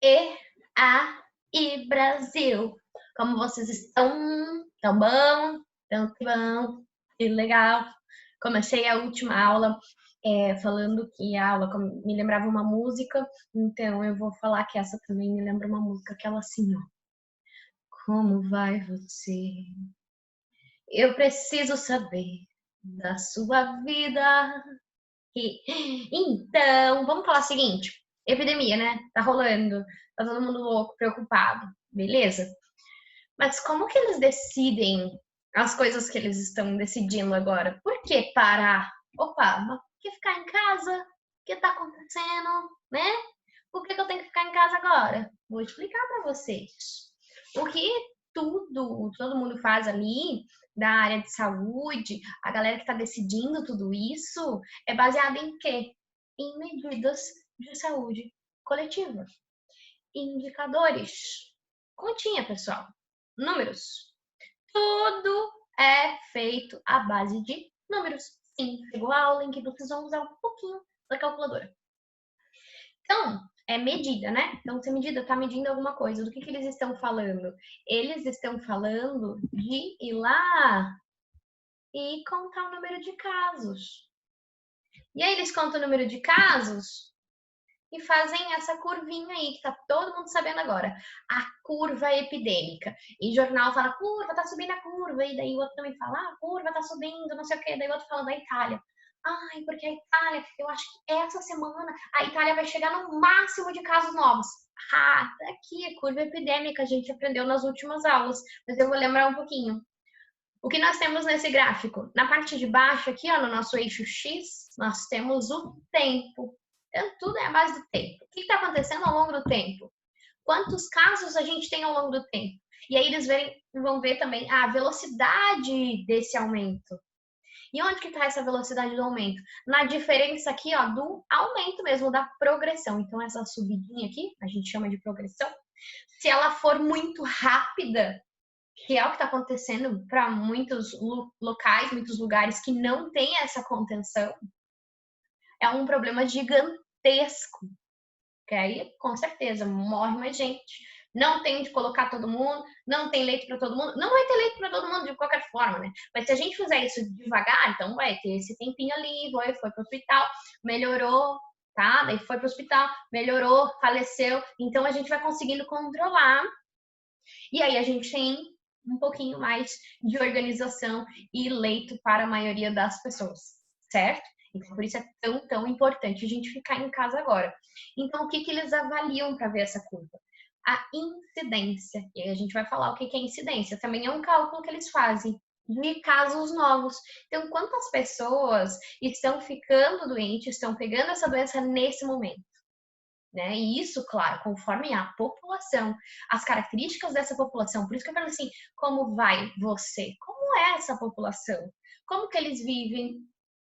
E aí, Brasil! Como vocês estão? Tão bom? Tão que bom? Que legal! Comecei a última aula falando que a aula me lembrava uma música, então eu vou falar que essa também me lembra uma música, aquela assim, ó. Como vai você? Eu preciso saber da sua vida. Então, vamos falar o seguinte: epidemia, né? Tá rolando, tá todo mundo louco, preocupado, beleza? Mas como que eles decidem as coisas que eles estão decidindo agora? Por que parar? Opa, mas por que ficar em casa? O que tá acontecendo, né? Por que eu tenho que ficar em casa agora? Vou explicar para vocês. O que todo mundo faz ali da área de saúde, a galera que está decidindo tudo isso, é baseado em quê? Em medidas de saúde coletiva. Indicadores. Continha, pessoal. Números. Tudo é feito à base de números. Sim, chegou a aula em que vocês vão usar um pouquinho da calculadora. Então, é medida, né? Então, se a medida está medindo alguma coisa, do que eles estão falando? Eles estão falando de ir lá e contar o número de casos. E aí eles contam o número de casos e fazem essa curvinha aí, que tá todo mundo sabendo agora. A curva epidêmica. E jornal fala, curva, tá subindo a curva. E daí o outro também fala, a curva tá subindo, não sei o quê. Daí o outro fala da Itália. Ai, porque a Itália, eu acho que essa semana a Itália vai chegar no máximo de casos novos. Ah, tá aqui a curva epidêmica, a gente aprendeu nas últimas aulas, mas eu vou lembrar um pouquinho. O que nós temos nesse gráfico? Na parte de baixo aqui, ó, no nosso eixo X, nós temos o tempo. Então, tudo é a base do tempo. O que está acontecendo ao longo do tempo? Quantos casos a gente tem ao longo do tempo? E aí eles vão ver também a velocidade desse aumento. E onde que está essa velocidade do aumento? Na diferença aqui, ó, do aumento mesmo, da progressão. Então, essa subidinha aqui, a gente chama de progressão. Se ela for muito rápida, que é o que está acontecendo para muitos locais, muitos lugares que não tem essa contenção, é um problema gigantesco. Que aí, com certeza, morre mais gente. Não tem onde colocar todo mundo, não tem leito para todo mundo. Não vai ter leito para todo mundo de qualquer forma, né? Mas se a gente fizer isso devagar, então vai ter esse tempinho ali, foi para o hospital, melhorou, tá? Daí foi para o hospital, melhorou, faleceu. Então a gente vai conseguindo controlar. E aí a gente tem um pouquinho mais de organização e leito para a maioria das pessoas, certo? Então, por isso é tão importante a gente ficar em casa agora. Então, o que eles avaliam para ver essa curva? A incidência. E aí a gente vai falar o que é incidência. Também é um cálculo que eles fazem de casos novos. Então, quantas pessoas estão ficando doentes, estão pegando essa doença nesse momento? Né? E isso, claro, conforme a população, as características dessa população. Por isso que eu falo assim, como vai você? Como é essa população? Como que eles vivem?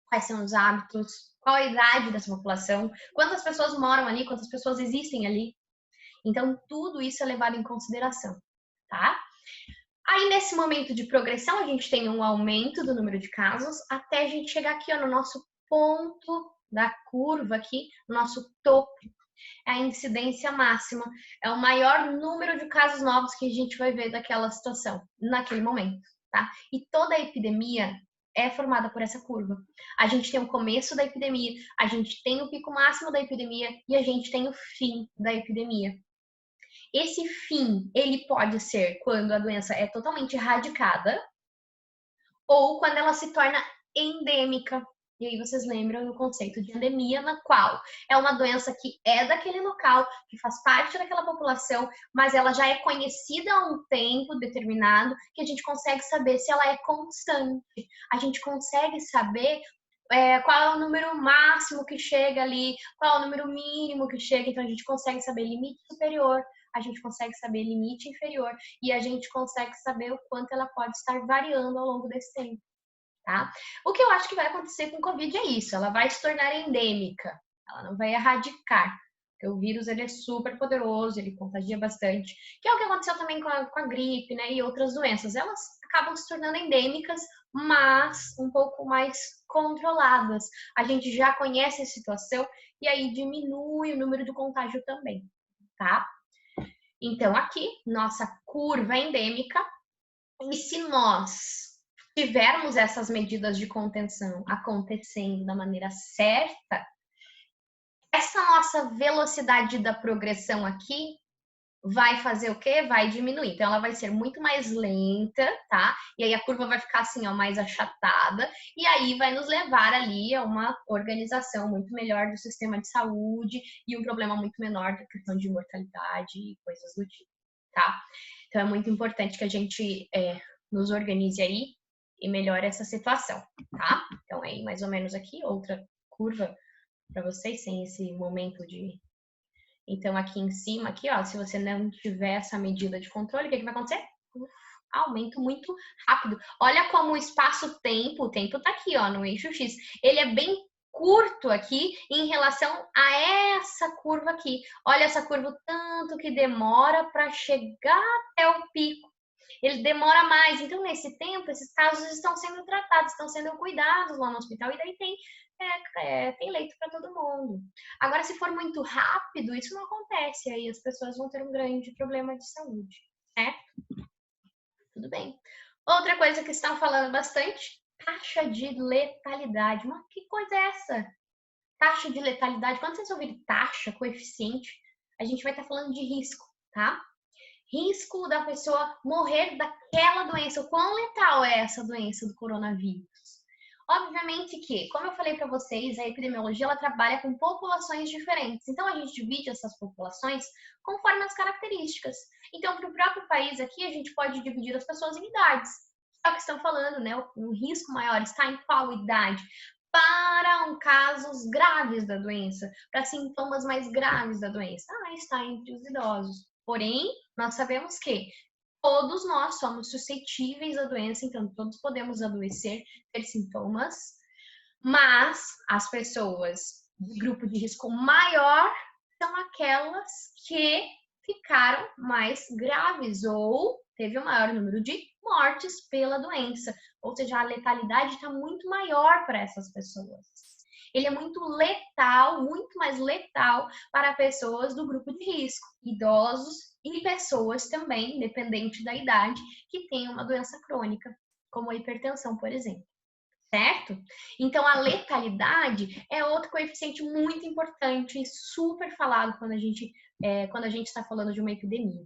Quais são os hábitos? Qual a idade dessa população? Quantas pessoas moram ali? Quantas pessoas existem ali? Então, tudo isso é levado em consideração, tá? Aí, nesse momento de progressão, a gente tem um aumento do número de casos, até a gente chegar aqui, ó, no nosso ponto da curva aqui, no nosso topo. É a incidência máxima, é o maior número de casos novos que a gente vai ver daquela situação, naquele momento, tá? E toda a epidemia é formada por essa curva. A gente tem o começo da epidemia, a gente tem o pico máximo da epidemia e a gente tem o fim da epidemia. Esse fim, ele pode ser quando a doença é totalmente erradicada ou quando ela se torna endêmica. E aí vocês lembram do conceito de endemia, na qual é uma doença que é daquele local, que faz parte daquela população, mas ela já é conhecida há um tempo determinado, que a gente consegue saber se ela é constante. A gente consegue saber qual é o número máximo que chega ali, qual é o número mínimo que chega, então a gente consegue saber limite superior, a gente consegue saber limite inferior e a gente consegue saber o quanto ela pode estar variando ao longo desse tempo. Tá? O que eu acho que vai acontecer com o Covid é isso, ela vai se tornar endêmica, ela não vai erradicar, porque o vírus ele é super poderoso, ele contagia bastante, que é o que aconteceu também com a gripe, né, e outras doenças, elas acabam se tornando endêmicas, mas um pouco mais controladas. A gente já conhece a situação e aí diminui o número de contágio também, tá? Então, aqui, nossa curva endêmica, e se nós tivermos essas medidas de contenção acontecendo da maneira certa, essa nossa velocidade da progressão aqui vai fazer o quê? Vai diminuir. Então, ela vai ser muito mais lenta, tá? E aí a curva vai ficar assim, ó, mais achatada. E aí vai nos levar ali a uma organização muito melhor do sistema de saúde e um problema muito menor da questão de mortalidade e coisas do tipo, tá? Então, é muito importante que a gente nos organize aí e melhore essa situação, tá? Então, aí, mais ou menos aqui, outra curva para vocês, sem esse momento de... Então, aqui em cima, aqui, ó, se você não tiver essa medida de controle, o que vai acontecer? Aumento muito rápido. Olha como o espaço-tempo, o tempo tá aqui, ó, no eixo X. Ele é bem curto aqui em relação a essa curva aqui. Olha essa curva, o tanto que demora para chegar até o pico. Ele demora mais. Então, nesse tempo, esses casos estão sendo tratados, estão sendo cuidados lá no hospital, e daí tem leito para todo mundo. Agora, se for muito rápido, isso não acontece, aí as pessoas vão ter um grande problema de saúde, certo? Tudo bem. Outra coisa que estão falando bastante, taxa de letalidade. Mas que coisa é essa? Taxa de letalidade. Quando vocês ouvirem taxa, coeficiente, a gente vai estar falando de risco, tá? Risco da pessoa morrer daquela doença. O quão letal é essa doença do coronavírus? Obviamente que, como eu falei para vocês, a epidemiologia ela trabalha com populações diferentes. Então, a gente divide essas populações conforme as características. Então, para o próprio país aqui, a gente pode dividir as pessoas em idades. É o que estão falando, né? O risco maior está em qual idade? Para casos graves da doença, para sintomas mais graves da doença. Está entre os idosos. Porém, nós sabemos que todos nós somos suscetíveis à doença, então todos podemos adoecer, ter sintomas, mas as pessoas de grupo de risco maior são aquelas que ficaram mais graves ou teve o maior número de mortes pela doença, ou seja, a letalidade está muito maior para essas pessoas. Ele é muito letal, muito mais letal para pessoas do grupo de risco, idosos e pessoas também, independente da idade, que têm uma doença crônica, como a hipertensão, por exemplo. Certo? Então, a letalidade é outro coeficiente muito importante e super falado quando a gente está falando de uma epidemia,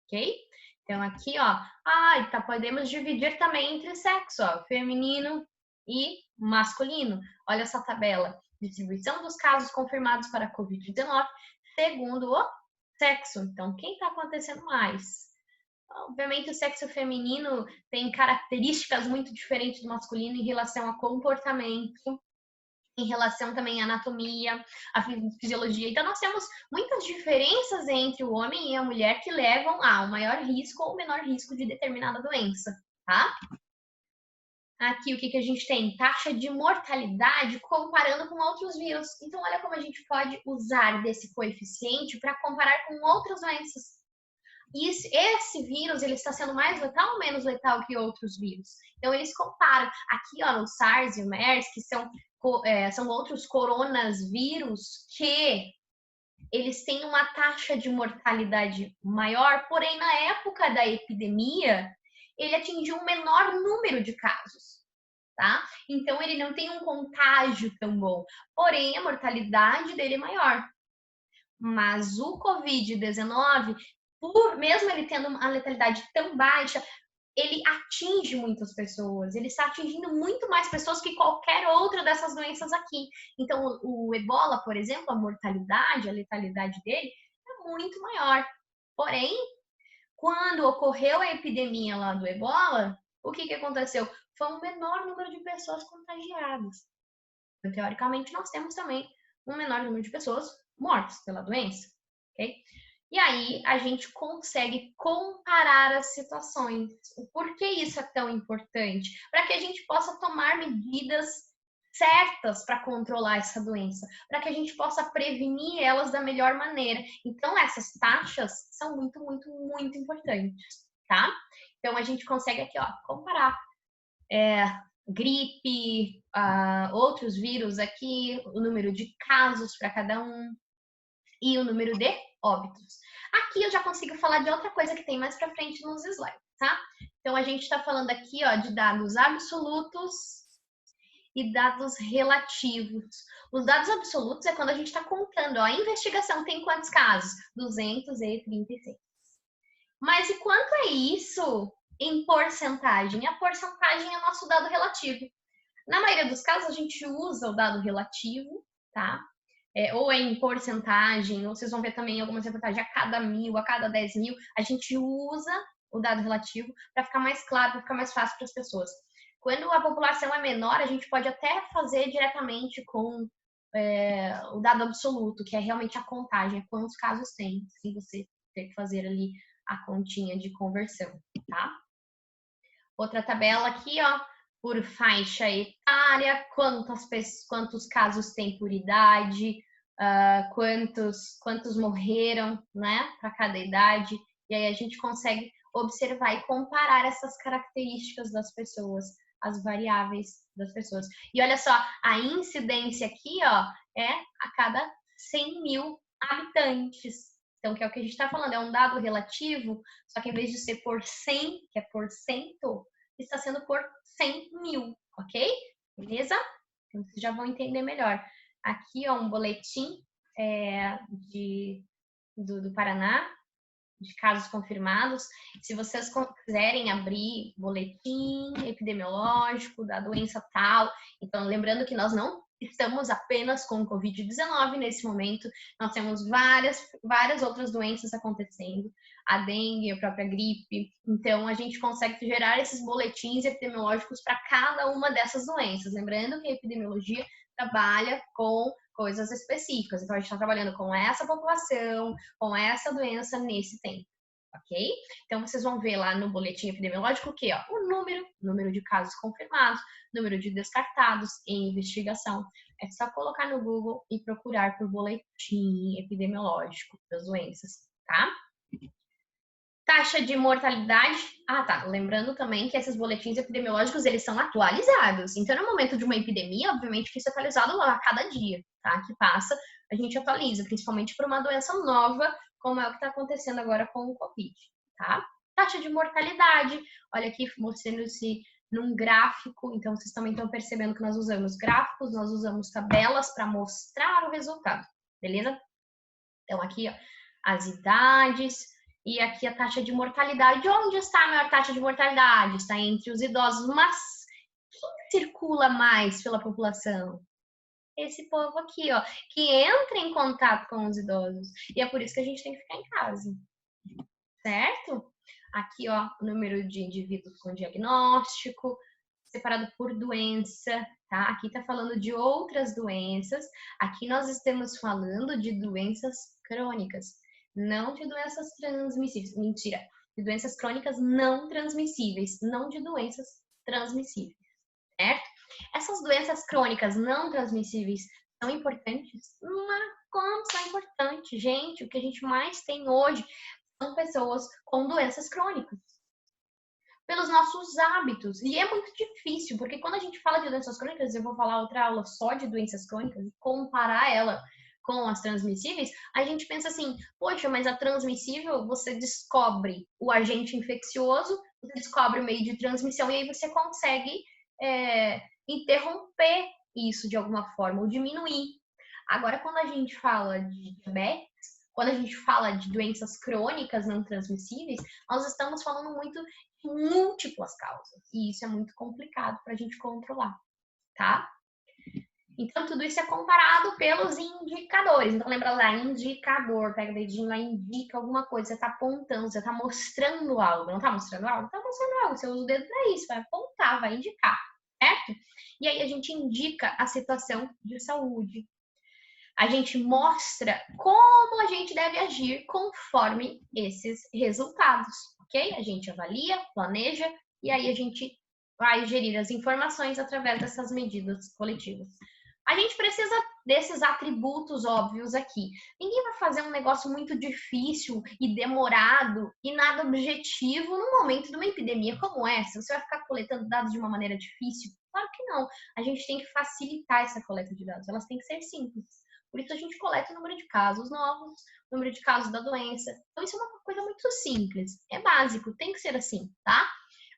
ok? Então, aqui, ó, podemos dividir também entre sexo, ó, feminino e masculino. Olha essa tabela. Distribuição dos casos confirmados para a Covid-19 segundo o sexo. Então, quem está acontecendo mais? Obviamente, o sexo feminino tem características muito diferentes do masculino em relação a comportamento, em relação também à anatomia, à fisiologia. Então, nós temos muitas diferenças entre o homem e a mulher que levam ao maior risco ou menor risco de determinada doença, tá? Aqui, o que a gente tem? Taxa de mortalidade comparando com outros vírus. Então, olha como a gente pode usar desse coeficiente para comparar com outras doenças. E esse vírus, ele está sendo mais letal ou menos letal que outros vírus? Então, eles comparam. Aqui, ó, no SARS e o MERS, que são outros coronavírus que eles têm uma taxa de mortalidade maior, porém, na época da epidemia, ele atingiu um menor número de casos, tá? Então, ele não tem um contágio tão bom, porém, a mortalidade dele é maior. Mas o Covid-19, mesmo ele tendo uma letalidade tão baixa, ele atinge muitas pessoas, ele está atingindo muito mais pessoas que qualquer outra dessas doenças aqui. Então, o Ebola, por exemplo, a mortalidade, a letalidade dele é muito maior. Porém, quando ocorreu a epidemia lá do Ebola, o que aconteceu? Foi um menor número de pessoas contagiadas. Então, teoricamente, nós temos também um menor número de pessoas mortas pela doença, ok? E aí a gente consegue comparar as situações. O porquê isso é tão importante? Para que a gente possa tomar medidas certas para controlar essa doença, para que a gente possa prevenir elas da melhor maneira. Então, essas taxas são muito, muito, muito importantes, tá? Então, a gente consegue aqui, ó, comparar gripe, outros vírus aqui, o número de casos para cada um. e o número de óbitos. Aqui eu já consigo falar de outra coisa que tem mais para frente nos slides, tá? Então a gente está falando aqui, ó, de dados absolutos e dados relativos. Os dados absolutos é quando a gente está contando, ó, a investigação tem quantos casos? 236. Mas e quanto é isso em porcentagem? A porcentagem é nosso dado relativo. Na maioria dos casos, a gente usa o dado relativo, tá? Ou é em porcentagem, ou vocês vão ver também algumas reportagens a cada 1.000, a cada 10.000, a gente usa o dado relativo para ficar mais claro, para ficar mais fácil para as pessoas. Quando a população é menor, a gente pode até fazer diretamente com o dado absoluto, que é realmente a contagem, quantos casos tem, sem você ter que fazer ali a continha de conversão, tá? Outra tabela aqui, ó, por faixa etária, quantos casos tem por idade, quantos morreram, né, para cada idade, e aí a gente consegue observar e comparar essas características das pessoas, as variáveis das pessoas. E olha só, a incidência aqui, ó, é a cada 100.000 habitantes. Então, que é o que a gente está falando, é um dado relativo, só que em vez de ser por 100, que é por cento, está sendo por 100.000, ok? Beleza? Então, vocês já vão entender melhor. Aqui, ó, um boletim do Paraná, de casos confirmados. Se vocês quiserem abrir boletim epidemiológico da doença tal, então lembrando que nós não estamos apenas com Covid-19 nesse momento, nós temos várias outras doenças acontecendo, a dengue, a própria gripe, então a gente consegue gerar esses boletins epidemiológicos para cada uma dessas doenças, lembrando que a epidemiologia trabalha com coisas específicas, então a gente está trabalhando com essa população, com essa doença nesse tempo, ok? Então vocês vão ver lá no boletim epidemiológico o quê? Ó, o número de casos confirmados, número de descartados em investigação. É só colocar no Google e procurar por boletim epidemiológico das doenças, tá? Taxa de mortalidade. Ah, tá. Lembrando também que esses boletins epidemiológicos, eles são atualizados. Então, no momento de uma epidemia, obviamente que isso é atualizado a cada dia, tá? Que passa, a gente atualiza, principalmente por uma doença nova, como é o que está acontecendo agora com o Covid, tá? Taxa de mortalidade. Olha aqui, mostrando-se num gráfico. Então, vocês também estão percebendo que nós usamos gráficos, nós usamos tabelas para mostrar o resultado, beleza? Então, aqui, ó, as idades. E aqui a taxa de mortalidade. Onde está a maior taxa de mortalidade? Está entre os idosos. Mas quem circula mais pela população? Esse povo aqui, ó, que entra em contato com os idosos. E é por isso que a gente tem que ficar em casa. Certo? Aqui, ó, o número de indivíduos com diagnóstico, separado por doença, tá? Aqui tá falando de outras doenças. Aqui nós estamos falando de doenças crônicas. Não de doenças transmissíveis. Mentira. De doenças crônicas não transmissíveis. Não de doenças transmissíveis. Certo? Essas doenças crônicas não transmissíveis são importantes? Mas como são importantes? Gente, o que a gente mais tem hoje são pessoas com doenças crônicas. Pelos nossos hábitos. E é muito difícil, porque quando a gente fala de doenças crônicas, eu vou falar outra aula só de doenças crônicas e comparar ela com as transmissíveis, a gente pensa assim, poxa, mas a transmissível, você descobre o agente infeccioso, você descobre o meio de transmissão e aí você consegue interromper isso de alguma forma ou diminuir. Agora, quando a gente fala de diabetes, quando a gente fala de doenças crônicas não transmissíveis, nós estamos falando muito de múltiplas causas. E isso é muito complicado para a gente controlar, tá? Então, tudo isso é comparado pelos indicadores. Então, lembra lá, indicador. Pega o dedinho lá, indica alguma coisa. Você está apontando, você está mostrando algo. Não está mostrando algo? Está mostrando algo. Você usa o dedo para isso, vai apontar, vai indicar, certo? E aí a gente indica a situação de saúde. A gente mostra como a gente deve agir conforme esses resultados, ok? A gente avalia, planeja e aí a gente vai gerir as informações através dessas medidas coletivas. A gente precisa desses atributos óbvios aqui. Ninguém vai fazer um negócio muito difícil e demorado e nada objetivo no momento de uma epidemia como essa. Você vai ficar coletando dados de uma maneira difícil? Claro que não. A gente tem que facilitar essa coleta de dados. Elas têm que ser simples. Por isso a gente coleta o número de casos novos, o número de casos da doença. Então isso é uma coisa muito simples, é básico, tem que ser assim, tá?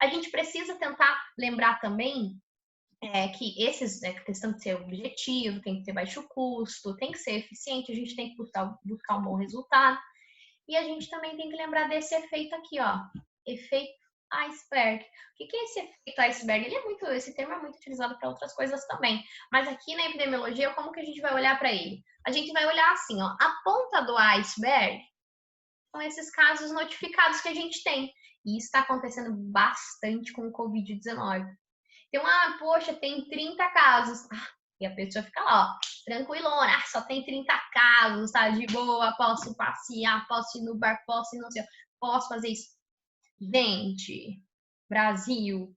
A gente precisa tentar lembrar também que esses, né, questão de ser objetivo, tem que ter baixo custo, tem que ser eficiente, a gente tem que buscar um bom resultado. E a gente também tem que lembrar desse efeito aqui, ó, efeito iceberg. O que é esse efeito iceberg? Esse termo é muito utilizado para outras coisas também. Mas aqui na epidemiologia, como que a gente vai olhar para ele? A gente vai olhar assim, ó, a ponta do iceberg são esses casos notificados que a gente tem. E isso está acontecendo bastante com o Covid-19. Então, poxa, tem 30 casos. E a pessoa fica lá, ó, tranquilona, só tem 30 casos, tá de boa, posso passear, posso ir no bar, posso ir no céu, posso fazer isso. Gente, Brasil.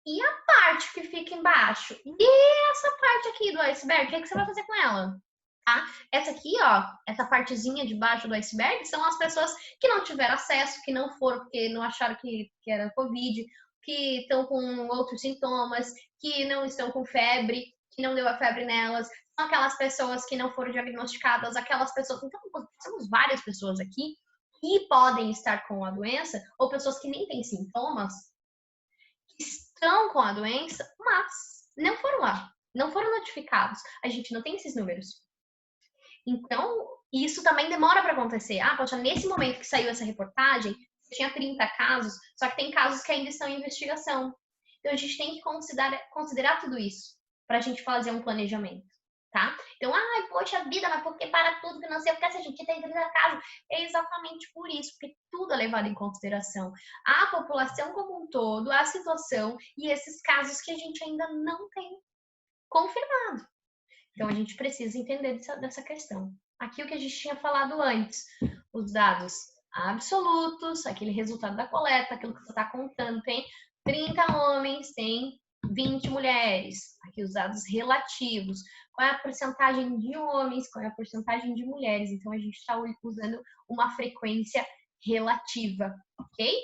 E a parte que fica embaixo? E essa parte aqui do iceberg, o que você vai fazer com ela? Tá? Essa aqui, ó, essa partezinha de baixo do iceberg são as pessoas que não tiveram acesso, que não foram porque não acharam que era Covid, que estão com outros sintomas, que não estão com febre, que não deu a febre nelas, são aquelas pessoas que não foram diagnosticadas, aquelas pessoas. Então, temos várias pessoas aqui que podem estar com a doença, ou pessoas que nem têm sintomas, que estão com a doença, mas não foram lá, não foram notificados. A gente não tem esses números. Então, isso também demora para acontecer. Poxa, nesse momento que saiu essa reportagem, tinha 30 casos, só que tem casos que ainda estão em investigação. Então, a gente tem que considerar tudo isso para a gente fazer um planejamento, tá? Então, poxa vida, mas por que para tudo que não sei o que se a gente tem 30 casos? É exatamente por isso, porque tudo é levado em consideração. A população como um todo, a situação e esses casos que a gente ainda não tem confirmado. Então, a gente precisa entender dessa questão. Aqui o que a gente tinha falado antes, os dados absolutos, aquele resultado da coleta, aquilo que você está contando, tem 30 homens, tem 20 mulheres. Aqui os dados relativos, qual é a porcentagem de homens, qual é a porcentagem de mulheres. Então, a gente está usando uma frequência relativa, ok?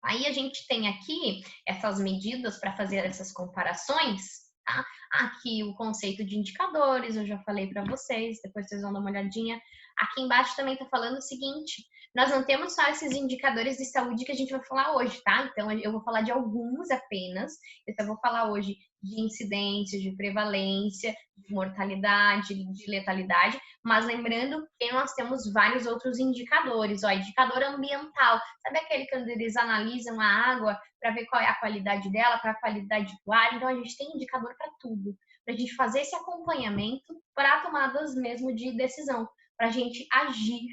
Aí a gente tem aqui essas medidas para fazer essas comparações. Tá? Aqui o conceito de indicadores, eu já falei para vocês, depois vocês vão dar uma olhadinha. Aqui embaixo também está falando o seguinte, nós não temos só esses indicadores de saúde que a gente vai falar hoje, tá? Então, eu vou falar de alguns apenas. Eu vou falar hoje de incidência, de prevalência, de mortalidade, de letalidade, mas lembrando que nós temos vários outros indicadores. Ó, indicador ambiental, sabe aquele que eles analisam a água para ver qual é a qualidade dela, para a qualidade do ar? Então, a gente tem indicador para tudo, para a gente fazer esse acompanhamento para tomadas mesmo de decisão, para a gente agir.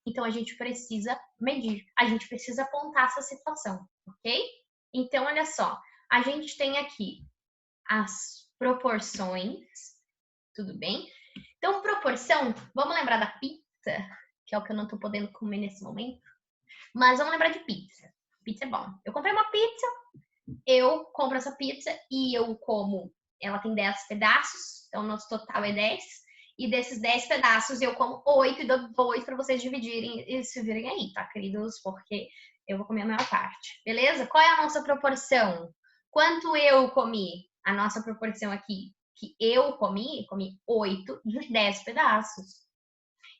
Então, a gente precisa medir, a gente precisa apontar essa situação, ok? Então, olha só, a gente tem aqui as proporções, tudo bem? Então, proporção, vamos lembrar da pizza, que é o que eu não tô podendo comer nesse momento, mas vamos lembrar de pizza. Pizza é bom. Eu comprei uma pizza, eu compro essa pizza e eu como, ela tem 10 pedaços, então o nosso total é 10. E desses 10 pedaços eu como 8 e dou 2 para vocês dividirem e se virem aí, tá, queridos? Porque eu vou comer a maior parte, beleza? Qual é a nossa proporção? Quanto eu comi? A nossa proporção aqui, que eu comi 8 de 10 pedaços.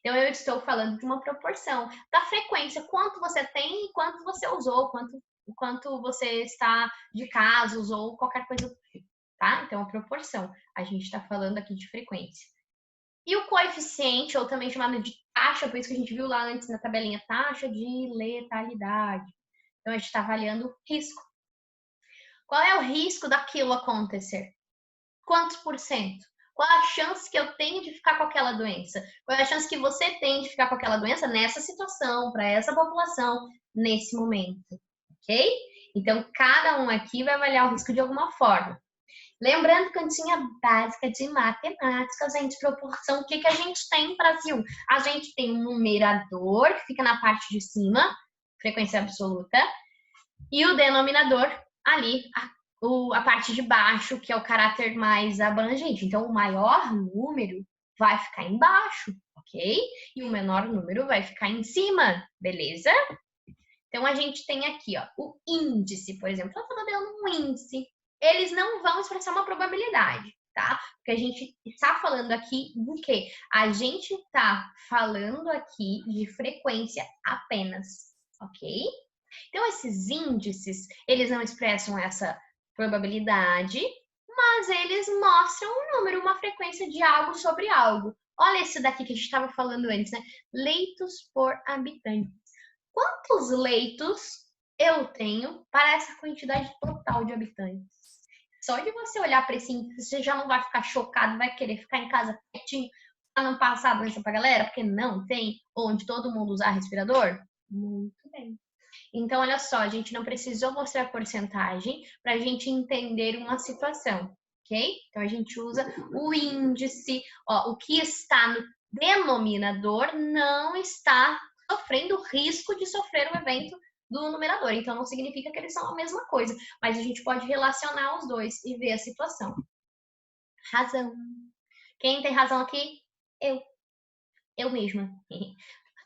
Então, eu estou falando de uma proporção da frequência, quanto você tem e quanto você usou, quanto você está de casos ou qualquer coisa do tipo, tá? Então, a proporção. A gente está falando aqui de frequência. E o coeficiente, ou também chamado de taxa, por isso que a gente viu lá antes na tabelinha, taxa de letalidade. Então, a gente está avaliando risco. Qual é o risco daquilo acontecer? Quantos por cento? Qual a chance que eu tenho de ficar com aquela doença? Qual é a chance que você tem de ficar com aquela doença nessa situação, para essa população, nesse momento? Ok? Então, cada um aqui vai avaliar o risco de alguma forma. Lembrando que a continha básica de matemática, gente, proporção, o que a gente tem no Brasil? A gente tem um numerador, que fica na parte de cima, frequência absoluta, e o denominador ali, a parte de baixo, que é o caráter mais abrangente. Então, o maior número vai ficar embaixo, ok? E o menor número vai ficar em cima, beleza? Então, a gente tem aqui, ó, o índice, por exemplo. Eu estou dando um índice. Eles não vão expressar uma probabilidade. tá? Porque a gente está falando aqui do quê? A gente está falando aqui de frequência apenas, ok? Então, esses índices, eles não expressam essa probabilidade, mas eles mostram um número, uma frequência de algo sobre algo. Olha esse daqui que a gente estava falando antes, né? Leitos por habitante. Quantos leitos eu tenho para essa quantidade total de habitantes? Só de você olhar para esse índice, você já não vai ficar chocado, vai querer ficar em casa quietinho para não passar a doença para a galera, porque não tem onde todo mundo usar respirador? Muito bem. Então, olha só, a gente não precisou mostrar porcentagem para a gente entender uma situação, ok? Então, a gente usa o índice, ó, o que está no denominador não está sofrendo risco de sofrer o evento do numerador. Então, não significa que eles são a mesma coisa, mas a gente pode relacionar os dois e ver a situação. Razão. Quem tem razão aqui? Eu mesma.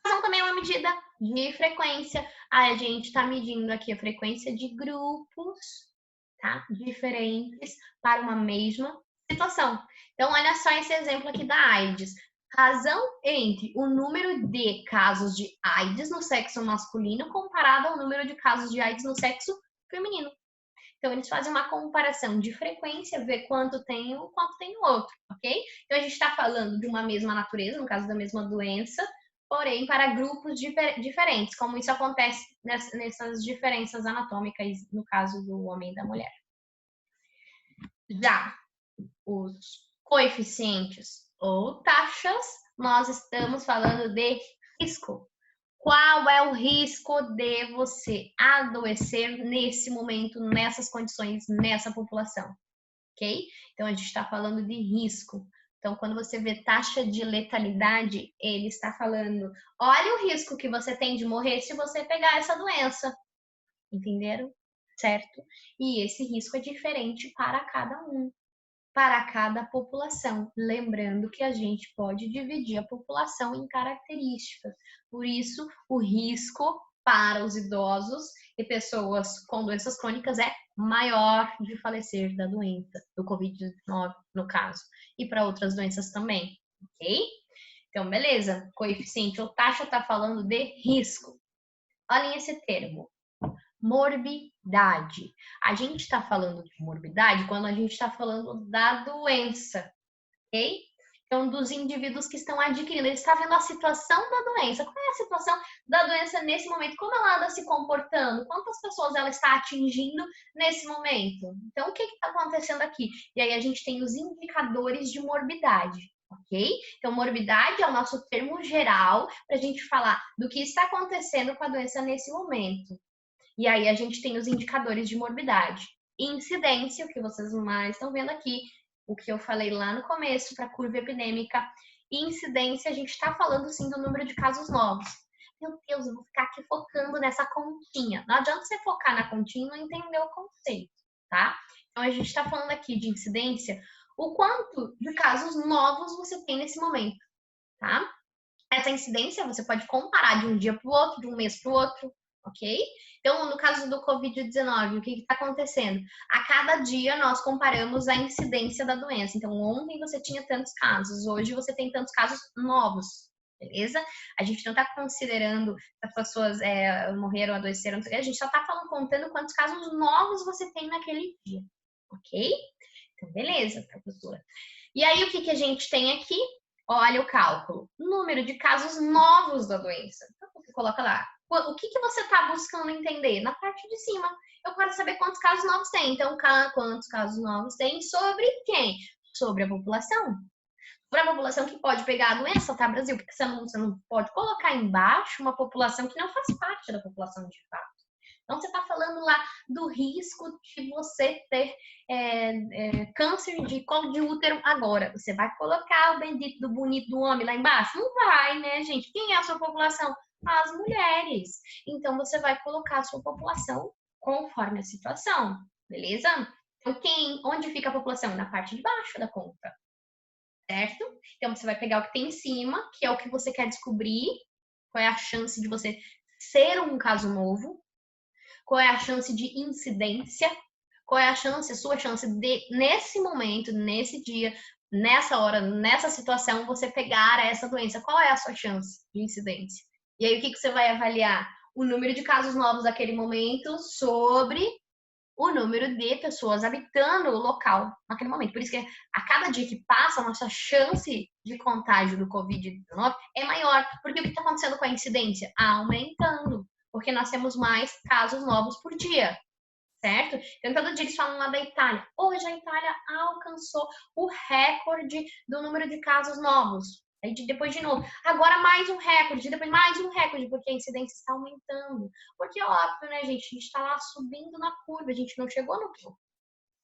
Razão também é uma medida de frequência. A gente está medindo aqui a frequência de grupos, tá? Diferentes para uma mesma situação. Então, olha só esse exemplo aqui da AIDS. Razão entre o número de casos de AIDS no sexo masculino comparado ao número de casos de AIDS no sexo feminino. Então, eles fazem uma comparação de frequência, ver quanto tem um, quanto tem o outro, ok? Então, a gente está falando de uma mesma natureza, no caso da mesma doença, porém para grupos diferentes, como isso acontece nessas diferenças anatômicas, no caso do homem e da mulher. Já os coeficientes ou taxas, nós estamos falando de risco. Qual é o risco de você adoecer nesse momento, nessas condições, nessa população? Ok? Então, a gente está falando de risco. Então, quando você vê taxa de letalidade, ele está falando, olha o risco que você tem de morrer se você pegar essa doença. Entenderam? Certo? E esse risco é diferente para cada um, para cada população. Lembrando que a gente pode dividir a população em características. Por isso, o risco para os idosos e pessoas com doenças crônicas é maior de falecer da doença, do Covid-19, no caso, e para outras doenças também, ok? Então, beleza. Coeficiente ou taxa está falando de risco. Olhem esse termo. Morbidade. A gente está falando de morbidade quando a gente está falando da doença, ok? Então, dos indivíduos que estão adquirindo, ele está vendo a situação da doença. Qual é a situação da doença nesse momento? Como ela anda se comportando? Quantas pessoas ela está atingindo nesse momento? Então, o que está acontecendo aqui? E aí a gente tem os indicadores de morbidade, ok? Então, morbidade é o nosso termo geral para a gente falar do que está acontecendo com a doença nesse momento. E aí a gente tem os indicadores de morbidade. Incidência, o que vocês mais estão vendo aqui, o que eu falei lá no começo para a curva epidêmica. Incidência, a gente está falando sim do número de casos novos. Meu Deus, eu vou ficar aqui focando nessa continha. Não adianta você focar na continha e não entender o conceito, tá? Então a gente está falando aqui de incidência, o quanto de casos novos você tem nesse momento, tá? Essa incidência você pode comparar de um dia para o outro, de um mês para o outro, ok? Então, no caso do Covid-19, o que está acontecendo? A cada dia nós comparamos a incidência da doença. Então, ontem você tinha tantos casos, hoje você tem tantos casos novos, beleza? A gente não está considerando se as pessoas morreram, adoeceram, a gente só está contando quantos casos novos você tem naquele dia, ok? Então, beleza, professora. E aí, o que a gente tem aqui? Olha o cálculo. Número de casos novos da doença. Então, você coloca lá. O que você está buscando entender? Na parte de cima. Eu quero saber quantos casos novos tem. Então, quantos casos novos tem sobre quem? Sobre a população. Sobre a população que pode pegar a doença, tá, Brasil? Porque você não pode colocar embaixo uma população que não faz parte da população de fato. Então, você está falando lá do risco de você ter câncer de colo de útero agora. Você vai colocar o bendito do bonito do homem lá embaixo? Não vai, né, gente? Quem é a sua população? As mulheres. Então, você vai colocar a sua população conforme a situação, beleza? Então, onde fica a população? Na parte de baixo da conta, certo? Então, você vai pegar o que tem em cima, que é o que você quer descobrir, qual é a chance de você ser um caso novo, qual é a chance de incidência, qual é a chance, a sua chance de, nesse momento, nesse dia, nessa hora, nessa situação, você pegar essa doença. Qual é a sua chance de incidência? E aí, o que você vai avaliar? O número de casos novos naquele momento sobre o número de pessoas habitando o local naquele momento. Por isso que a cada dia que passa, a nossa chance de contágio do Covid-19 é maior. Porque o que está acontecendo com a incidência? Aumentando. Porque nós temos mais casos novos por dia. Certo? Então, todo dia eles falam lá da Itália. Hoje a Itália alcançou o recorde do número de casos novos. Aí depois de novo, agora mais um recorde, depois mais um recorde, porque a incidência está aumentando. Porque, óbvio, né, gente? A gente está lá subindo na curva, a gente não chegou no pico,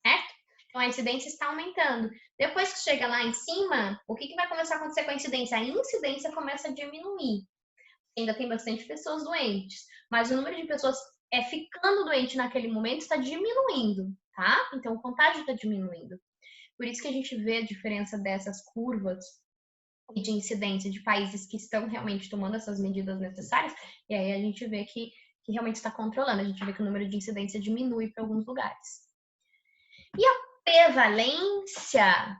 certo? Então, a incidência está aumentando. Depois que chega lá em cima, o que vai começar a acontecer com a incidência? A incidência começa a diminuir. Ainda tem bastante pessoas doentes, mas o número de pessoas ficando doente naquele momento está diminuindo, tá? Então, o contágio está diminuindo. Por isso que a gente vê a diferença dessas curvas e de incidência de países que estão realmente tomando essas medidas necessárias, e aí a gente vê que realmente está controlando, a gente vê que o número de incidência diminui para alguns lugares. E a prevalência,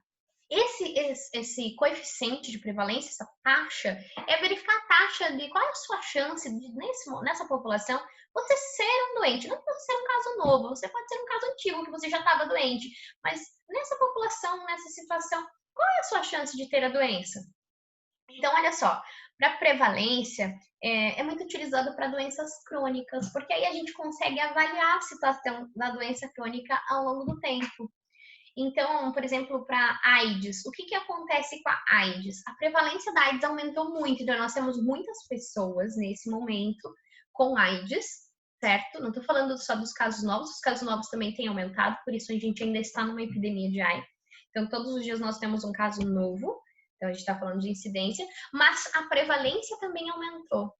esse coeficiente de prevalência, essa taxa, é verificar a taxa de qual é a sua chance de, nessa população, você ser um doente. Não pode ser um caso novo, você pode ser um caso antigo, que você já estava doente, mas nessa população, nessa situação, qual é a sua chance de ter a doença? Então, olha só, para prevalência, é muito utilizado para doenças crônicas, porque aí a gente consegue avaliar a situação da doença crônica ao longo do tempo. Então, por exemplo, para AIDS, o que acontece com a AIDS? A prevalência da AIDS aumentou muito, então nós temos muitas pessoas nesse momento com AIDS, certo? Não estou falando só dos casos novos, os casos novos também têm aumentado, por isso a gente ainda está numa epidemia de AIDS. Então, todos os dias nós temos um caso novo, então a gente está falando de incidência, mas a prevalência também aumentou.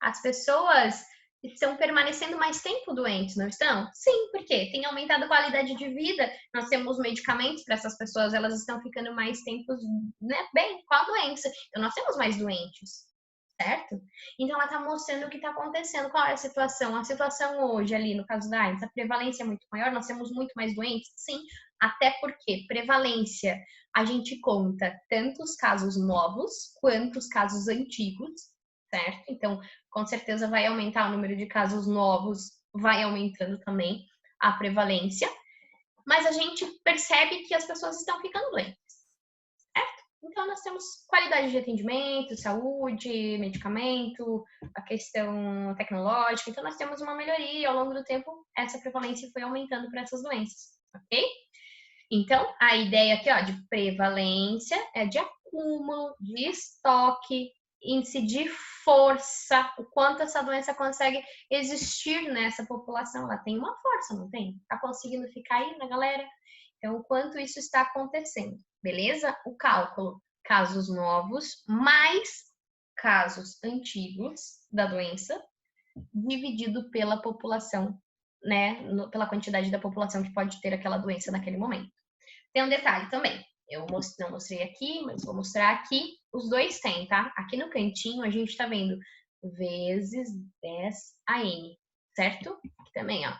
As pessoas estão permanecendo mais tempo doentes, não estão? Sim, porque tem aumentado a qualidade de vida, nós temos medicamentos para essas pessoas, elas estão ficando mais tempo, né, bem com a doença. Então, nós temos mais doentes, certo? Então, ela está mostrando o que está acontecendo, qual é a situação. A situação hoje ali, no caso da AIDS, a prevalência é muito maior, nós temos muito mais doentes? Sim, até porque prevalência, a gente conta tanto os casos novos quanto os casos antigos, certo? Então, com certeza vai aumentar o número de casos novos, vai aumentando também a prevalência, mas a gente percebe que as pessoas estão ficando doentes, certo? Então, nós temos qualidade de atendimento, saúde, medicamento, a questão tecnológica, então nós temos uma melhoria ao longo do tempo, essa prevalência foi aumentando para essas doenças, ok? Então, a ideia aqui, ó, de prevalência é de acúmulo, de estoque, índice de força, o quanto essa doença consegue existir nessa população. Ela tem uma força, não tem? Tá conseguindo ficar aí na galera? Então, o quanto isso está acontecendo, beleza? O cálculo, casos novos mais casos antigos da doença, dividido pela população, né? Pela quantidade da população que pode ter aquela doença naquele momento. Tem um detalhe também. Eu não mostrei aqui, mas vou mostrar aqui. Os dois têm, tá? Aqui no cantinho a gente tá vendo vezes 10 AN, certo? Aqui também, ó.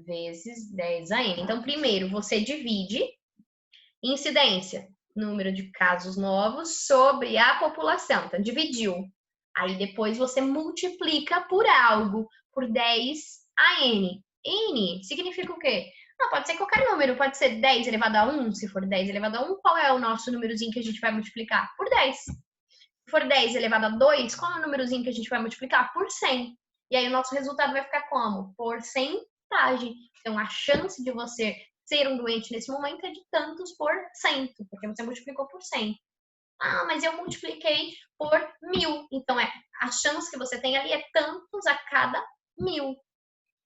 Vezes 10 AN. Então, primeiro você divide incidência, número de casos novos sobre a população. Então, dividiu. Aí depois você multiplica por algo, por 10 AN. N significa o quê? Não, pode ser qualquer número, pode ser 10 elevado a 1, se for 10 elevado a 1, qual é o nosso númerozinho que a gente vai multiplicar? Por 10. Se for 10 elevado a 2, qual é o númerozinho que a gente vai multiplicar? Por 100. E aí o nosso resultado vai ficar como? Porcentagem. Então, a chance de você ser um doente nesse momento é de tantos por cento, porque você multiplicou por 100. Ah, mas eu multipliquei por 1000. Então, a chance que você tem ali é tantos a cada 1000.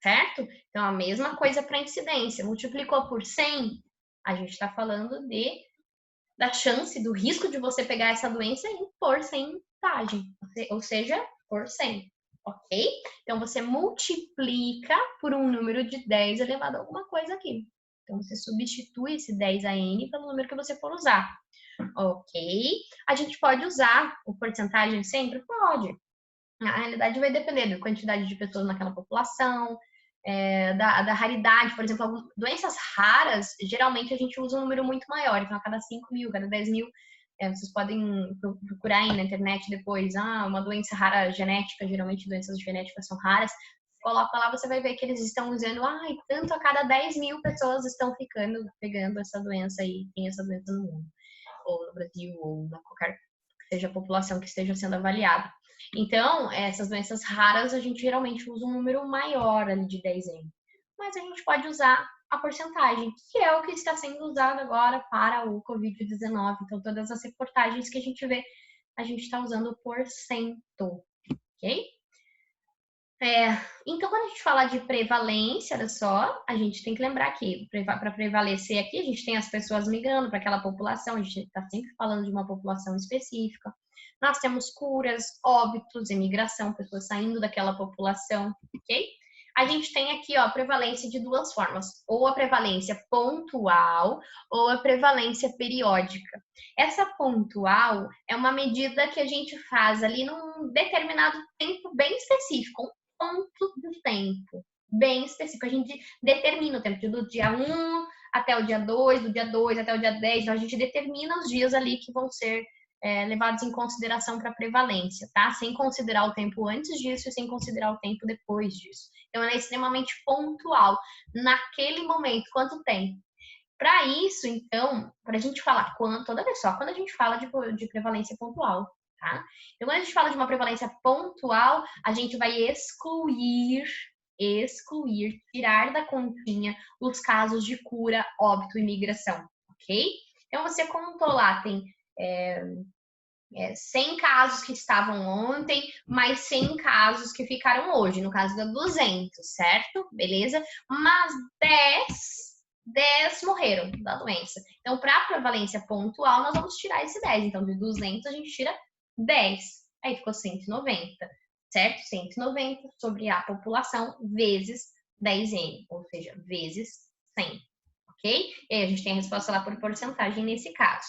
Certo? Então, a mesma coisa para incidência. Multiplicou por 100, a gente está falando da chance, do risco de você pegar essa doença em porcentagem, ou seja, por 100, ok? Então, você multiplica por um número de 10 elevado a alguma coisa aqui. Então, você substitui esse 10 AN pelo número que você for usar, ok? A gente pode usar o porcentagem sempre? Pode. Na realidade, vai depender da quantidade de pessoas naquela população, da raridade, por exemplo, doenças raras, geralmente a gente usa um número muito maior, então a cada 5 mil, cada 10 mil, vocês podem procurar aí na internet depois, uma doença rara genética, geralmente doenças genéticas são raras, coloca lá, você vai ver que eles estão usando, tanto a cada 10 mil pessoas estão pegando essa doença aí, tem essa doença no mundo, ou no Brasil, ou na qualquer que seja a população que esteja sendo avaliada. Então, essas doenças raras, a gente geralmente usa um número maior ali de 10N. Mas a gente pode usar a porcentagem, que é o que está sendo usado agora para o Covid-19. Então, todas as reportagens que a gente vê, a gente está usando porcento, ok? Então, quando a gente fala de prevalência, olha só, a gente tem que lembrar que para prevalecer aqui, a gente tem as pessoas migrando para aquela população, a gente está sempre falando de uma população específica. Nós temos curas, óbitos, imigração, pessoas saindo daquela população, ok? A gente tem aqui, ó, a prevalência de duas formas, ou a prevalência pontual ou a prevalência periódica. Essa pontual é uma medida que a gente faz ali num determinado tempo bem específico, ponto do tempo bem específico. A gente determina o tempo do dia 1 até o dia 2, do dia 2 até o dia 10. Então, a gente determina os dias ali que vão ser levados em consideração para prevalência, tá? Sem considerar o tempo antes disso e sem considerar o tempo depois disso. Então, ela é extremamente pontual. Naquele momento, quanto tempo? Para isso, então, para a gente falar, toda vez só, quando a gente fala de prevalência pontual, tá? Então, quando a gente fala de uma prevalência pontual, a gente vai excluir, tirar da continha os casos de cura, óbito e migração, ok? Então, você contou lá, tem 100 casos que estavam ontem, mais 100 casos que ficaram hoje, no caso da 200, certo? Beleza? Mas 10 morreram da doença. Então, para a prevalência pontual, nós vamos tirar esse 10. Então, de 200, a gente tira 10. Aí ficou 190, certo? 190 sobre a população vezes 10N, ou seja, vezes 100, ok? E aí a gente tem a resposta lá por porcentagem nesse caso.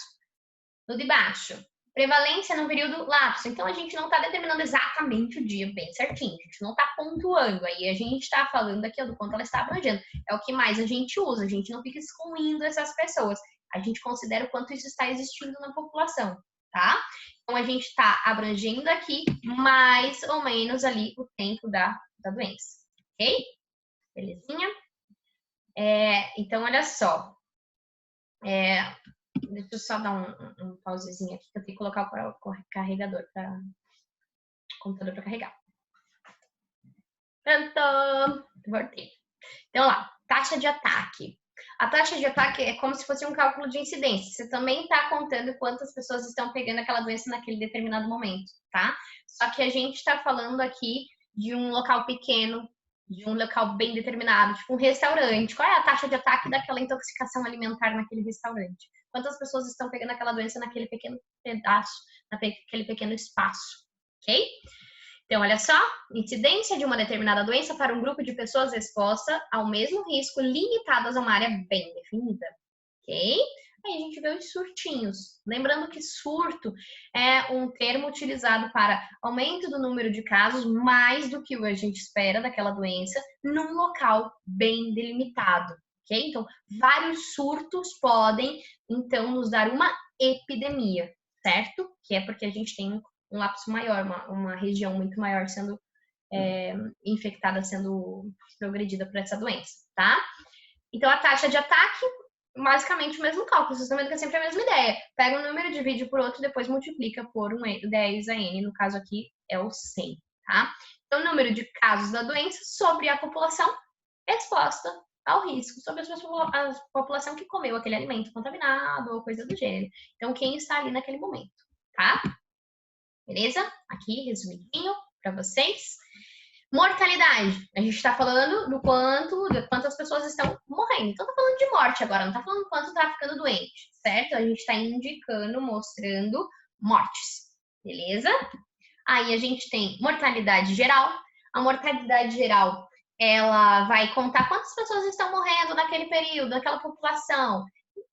No de baixo, prevalência no período lapso. Então, a gente não está determinando exatamente o dia bem certinho. A gente não está pontuando. Aí a gente está falando aqui do quanto ela está abrangendo. É o que mais a gente usa. A gente não fica excluindo essas pessoas. A gente considera o quanto isso está existindo na população, tá? Então, a gente está abrangendo aqui mais ou menos ali o tempo da doença, ok? Belezinha? Então, olha só. Deixa eu só dar um pausezinho aqui, que eu tenho que colocar o carregador para o computador para carregar. Pronto! Voltei. Então, lá, taxa de ataque. A taxa de ataque é como se fosse um cálculo de incidência. Você também está contando quantas pessoas estão pegando aquela doença naquele determinado momento, tá? Só que a gente está falando aqui de um local pequeno, de um local bem determinado, tipo um restaurante. Qual é a taxa de ataque daquela intoxicação alimentar naquele restaurante? Quantas pessoas estão pegando aquela doença naquele pequeno pedaço, naquele pequeno espaço, ok? Então, olha só, incidência de uma determinada doença para um grupo de pessoas exposta ao mesmo risco, limitadas a uma área bem definida, ok? Aí a gente vê os surtinhos. Lembrando que surto é um termo utilizado para aumento do número de casos mais do que a gente espera daquela doença num local bem delimitado, ok? Então, vários surtos podem, então, nos dar uma epidemia, certo? Que é porque a gente tem um lapso maior, uma região muito maior sendo infectada, sendo progredida por essa doença, tá? Então, a taxa de ataque, basicamente o mesmo cálculo, vocês estão vendo que é sempre a mesma ideia. Pega um número, divide por outro, depois multiplica por 10 a N, no caso aqui é o 100, tá? Então, o número de casos da doença sobre a população exposta ao risco, sobre a população que comeu aquele alimento contaminado ou coisa do gênero. Então, quem está ali naquele momento, tá? Beleza? Aqui, resumidinho para vocês. Mortalidade. A gente está falando de quantas pessoas estão morrendo. Então, tá falando de morte agora, não tá falando quanto está ficando doente, certo? A gente está indicando, mostrando mortes, beleza? Aí a gente tem mortalidade geral. A mortalidade geral, ela vai contar quantas pessoas estão morrendo naquele período, naquela população.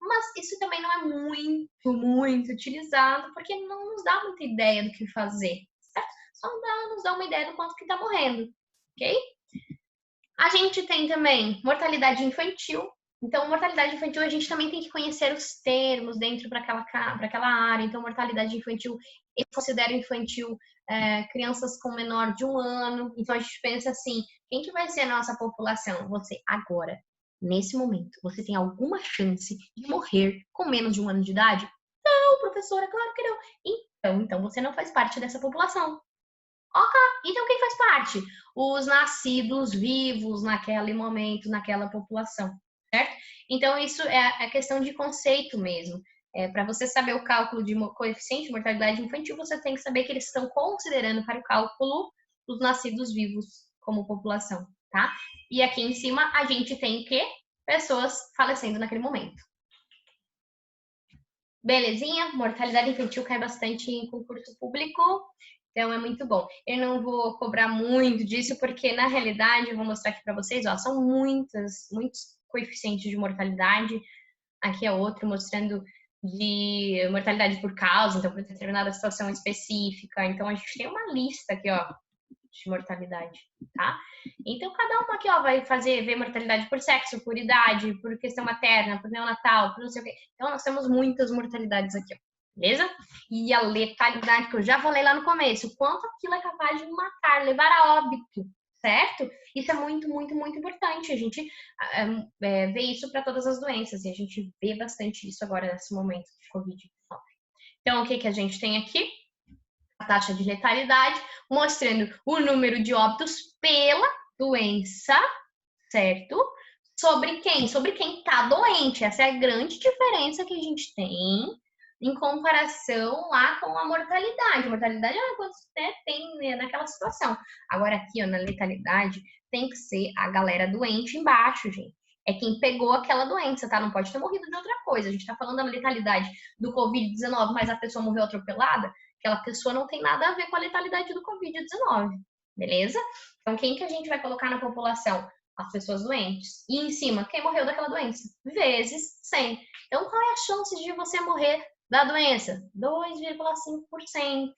Mas isso também não é muito utilizado, porque não nos dá muita ideia do que fazer, certo? Só nos dá uma ideia do quanto que está morrendo, ok? A gente tem também mortalidade infantil. Então, mortalidade infantil, a gente também tem que conhecer os termos dentro para aquela área. Então, mortalidade infantil, eu considero infantil crianças com menor de 1 ano. Então, a gente pensa assim, quem que vai ser a nossa população? Você agora, nesse momento, você tem alguma chance de morrer com menos de 1 ano de idade? Não, professora, claro que não. Então você não faz parte dessa população. Ok, então quem faz parte? Os nascidos vivos naquele momento, naquela população, certo? Então isso é questão de conceito mesmo. Para você saber o cálculo de coeficiente de mortalidade infantil, você tem que saber que eles estão considerando para o cálculo os nascidos vivos como população, tá? E aqui em cima a gente tem que pessoas falecendo naquele momento. Belezinha? Mortalidade infantil cai bastante em concurso público, então é muito bom. Eu não vou cobrar muito disso, porque na realidade, eu vou mostrar aqui para vocês, ó, são muitos coeficientes de mortalidade. Aqui é outro mostrando de mortalidade por causa, então por determinada situação específica. Então a gente tem uma lista aqui, ó, de mortalidade, tá? Então, cada uma aqui, ó, vai ver mortalidade por sexo, por idade, por questão materna, por neonatal, por não sei o quê. Então, nós temos muitas mortalidades aqui, ó, beleza? E a letalidade, que eu já falei lá no começo, quanto aquilo é capaz de matar, levar a óbito, certo? Isso é muito, muito, muito importante. A gente vê isso para todas as doenças, e a gente vê bastante isso agora nesse momento de Covid-19. Então, o que a gente tem aqui? A taxa de letalidade, mostrando o número de óbitos pela doença, certo? Sobre quem? Sobre quem está doente. Essa é a grande diferença que a gente tem em comparação lá com a mortalidade. A mortalidade é quando você tem, né, naquela situação. Agora aqui, ó, na letalidade, tem que ser a galera doente embaixo, gente. É quem pegou aquela doença, tá? Não pode ter morrido de outra coisa. A gente tá falando da letalidade do Covid-19, mas a pessoa morreu atropelada. Aquela pessoa não tem nada a ver com a letalidade do Covid-19, beleza? Então, quem que a gente vai colocar na população? As pessoas doentes. E em cima, quem morreu daquela doença? Vezes 100. Então, qual é a chance de você morrer da doença? 2,5%,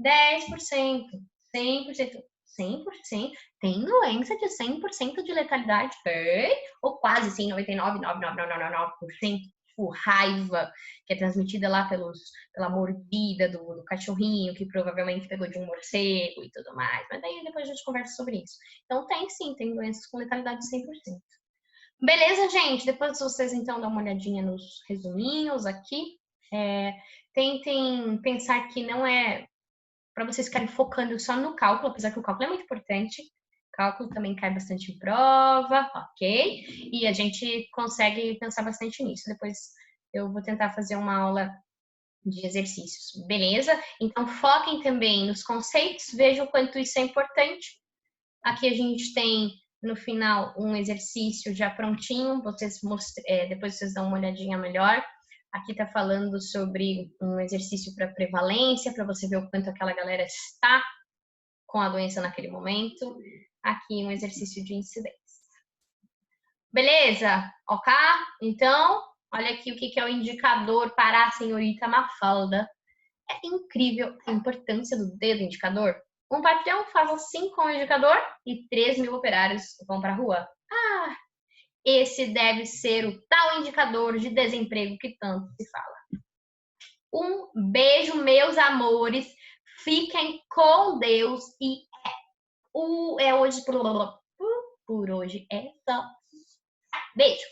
10%, 100%. 100%? Tem doença de 100% de letalidade? Tem. Ou quase sim, 99,99999%. Tipo, raiva, que é transmitida lá pela mordida do cachorrinho, que provavelmente pegou de um morcego e tudo mais. Mas daí depois a gente conversa sobre isso. Então tem sim, tem doenças com letalidade de 100%. Beleza, gente? Depois vocês então dão uma olhadinha nos resuminhos aqui. Tentem pensar que não é para vocês ficarem focando só no cálculo, apesar que o cálculo é muito importante. O cálculo também cai bastante em prova, ok? E a gente consegue pensar bastante nisso. Depois eu vou tentar fazer uma aula de exercícios, beleza? Então foquem também nos conceitos, vejam o quanto isso é importante. Aqui a gente tem no final um exercício já prontinho, depois vocês dão uma olhadinha melhor. Aqui está falando sobre um exercício para prevalência, para você ver o quanto aquela galera está com a doença naquele momento. Aqui um exercício de incidência. Beleza? Ok? Então, olha aqui o que é o indicador para a senhorita Mafalda. É incrível a importância do dedo indicador. Um patrão faz assim com o indicador e 3.000 operários vão para a rua. Ah, esse deve ser o tal indicador de desemprego que tanto se fala. Um beijo, meus amores. Fiquem com Deus e hoje por hoje é só. Beijo.